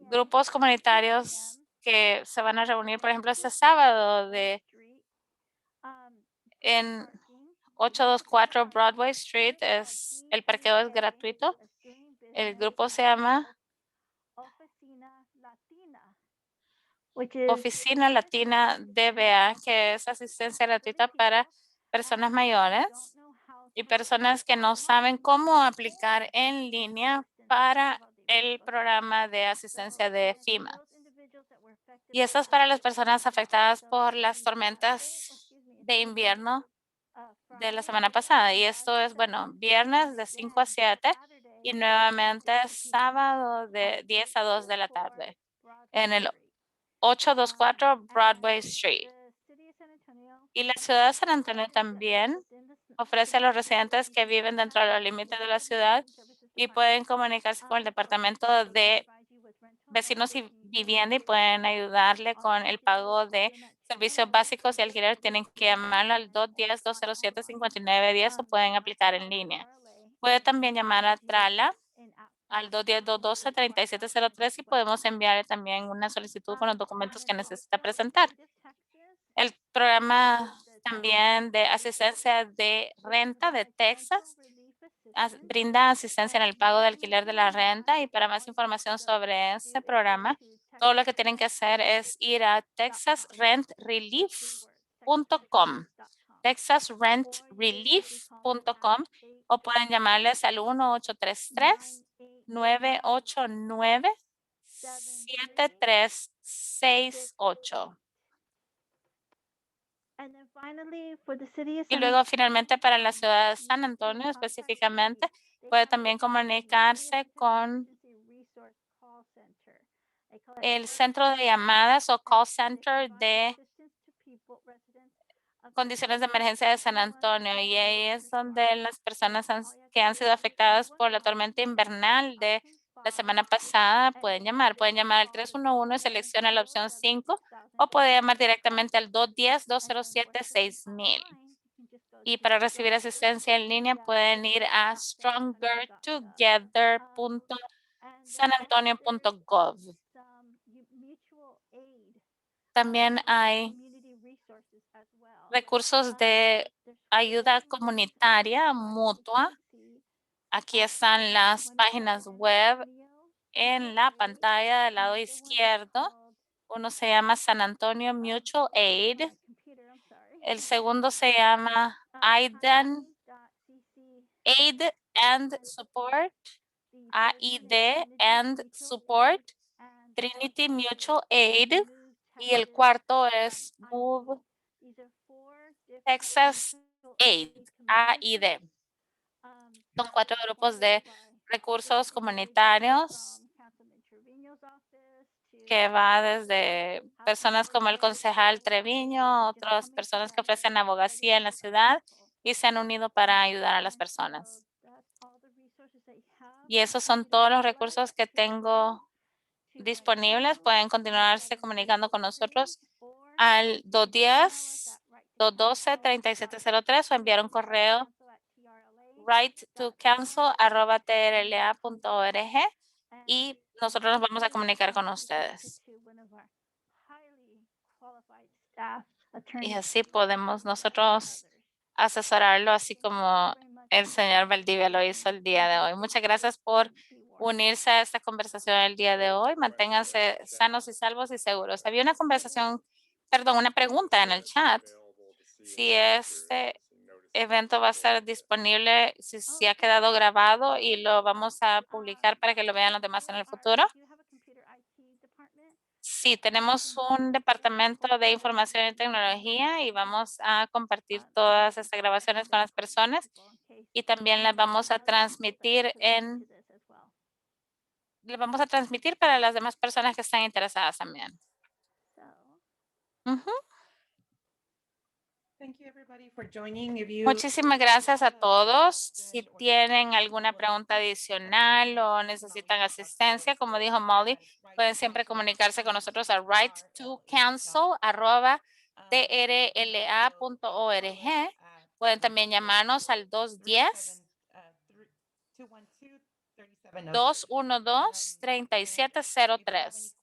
[SPEAKER 3] grupos comunitarios que se van a reunir, por ejemplo, este sábado en 824 Broadway Street. El parqueo es gratuito. El grupo se llama Oficina Latina DBA, que es asistencia gratuita para personas mayores y personas que no saben cómo aplicar en línea para el programa de asistencia de FEMA. Y esto es para las personas afectadas por las tormentas de invierno de la semana pasada. Y esto es, bueno, viernes de 5 a 7 y nuevamente sábado de 10 a 2 de la tarde en el 824 Broadway Street. Y la ciudad de San Antonio también ofrece a los residentes que viven dentro de los límites de la ciudad y pueden comunicarse con el Departamento de Vecinos y Vivienda y pueden ayudarle con el pago de servicios básicos y alquiler. Tienen que llamarlo al 210-207-5910 o pueden aplicar en línea. Puede también llamar a Trala al 210-212-3703 y podemos enviarle también una solicitud con los documentos que necesita presentar. El programa también de asistencia de renta de Texas brinda asistencia en el pago de alquiler de la renta y para más información sobre ese programa, todo lo que tienen que hacer es ir a texasrentrelief.com, texasrentrelief.com o pueden llamarles al 1-833-989-7368. Y luego finalmente para la ciudad de San Antonio específicamente, puede también comunicarse con el centro de llamadas o call center de condiciones de emergencia de San Antonio y ahí es donde las personas que han sido afectadas por la tormenta invernal de la semana pasada pueden llamar al 311 y selecciona la opción 5 o puede llamar directamente al 210-207-6000. Y para recibir asistencia en línea pueden ir a strongertogether.sanantonio.gov. También hay recursos de ayuda comunitaria mutua. Aquí están las páginas web en la pantalla del lado izquierdo. Uno se llama San Antonio Mutual Aid. El segundo se llama Aid and Support, AID and Support, Trinity Mutual Aid. Y el cuarto es Move Texas Aid, AID. Son 4 grupos de recursos comunitarios que va desde personas como el concejal Treviño, otras personas que ofrecen abogacía en la ciudad y se han unido para ayudar a las personas. Y esos son todos los recursos que tengo disponibles. Pueden continuarse comunicando con nosotros al 210-212-3703 o enviar un correo write-to-council@trla.org y nosotros nos vamos a comunicar con ustedes. Y así podemos nosotros asesorarlo, así como el señor Valdivia lo hizo el día de hoy. Muchas gracias por unirse a esta conversación el día de hoy. Manténganse sanos y salvos y seguros. Había una una pregunta en el chat. Si este evento va a estar disponible, si ha quedado grabado y lo vamos a publicar para que lo vean los demás en el futuro. Sí, tenemos un departamento de información y tecnología y vamos a compartir todas estas grabaciones con las personas y también las vamos a transmitir para las demás personas que están interesadas también. Ujú.
[SPEAKER 1] Thank you, everybody, for joining. If you-
[SPEAKER 3] Muchísimas gracias a todos. Si tienen alguna pregunta adicional o necesitan asistencia, como dijo Molly, pueden siempre comunicarse con nosotros a right2council@trla.org. Pueden también llamarnos al 210-212-3703.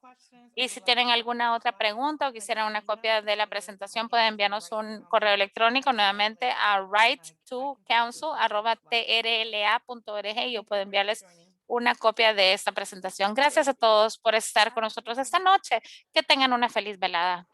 [SPEAKER 3] Y si tienen alguna otra pregunta o quisieran una copia de la presentación, pueden enviarnos un correo electrónico nuevamente a right2council@trla.org y yo puedo enviarles una copia de esta presentación. Gracias a todos por estar con nosotros esta noche. Que tengan una feliz velada.